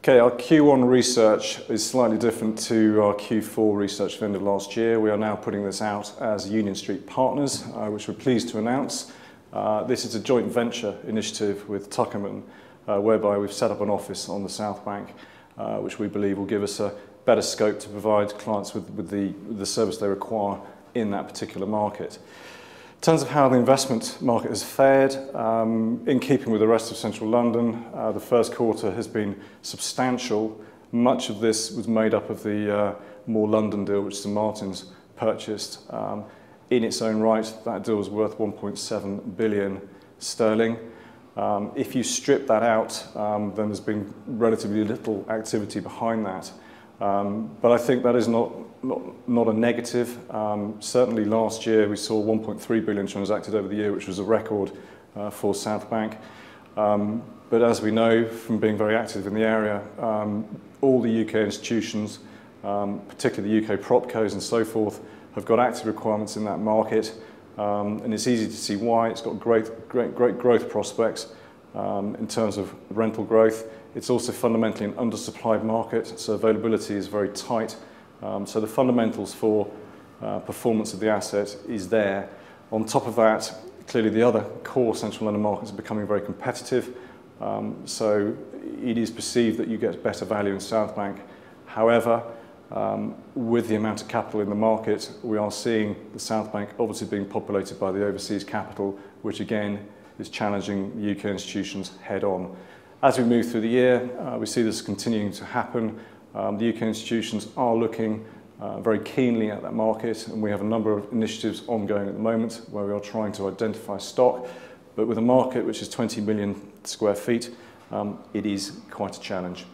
Okay, our Q1 research is slightly different to our Q4 research at the end of last year. We are now putting this out as Union Street Partners, which we're pleased to announce. This is a joint venture initiative with Tuckerman, whereby we've set up an office on the South Bank, which we believe will give us a better scope to provide clients with the service they require in that particular market. In terms of how the investment market has fared, in keeping with the rest of central London, the first quarter has been substantial. Much of this was made up of the more London deal which St Martin's purchased. In its own right, that deal was worth 1.7 billion sterling. If you strip that out, then there's been relatively little activity behind that. But I think that is not a negative. Certainly last year we saw 1.3 billion transacted over the year, which was a record for South Bank. But as we know from being very active in the area, all the UK institutions, particularly the UK propcos and so forth, have got active requirements in that market. And it's easy to see why. It's got great growth prospects in terms of rental growth. It's also fundamentally an undersupplied market, so availability is very tight. So the fundamentals for performance of the asset is there. On top of that, clearly the other core central London markets are becoming very competitive. So it is perceived that you get better value in South Bank. However, with the amount of capital in the market, we are seeing the South Bank obviously being populated by the overseas capital, which again is challenging UK institutions head on. As we move through the year, we see this continuing to happen. The UK institutions are looking very keenly at that market, and we have a number of initiatives ongoing at the moment where we are trying to identify stock. But with a market which is 20 million square feet, it is quite a challenge.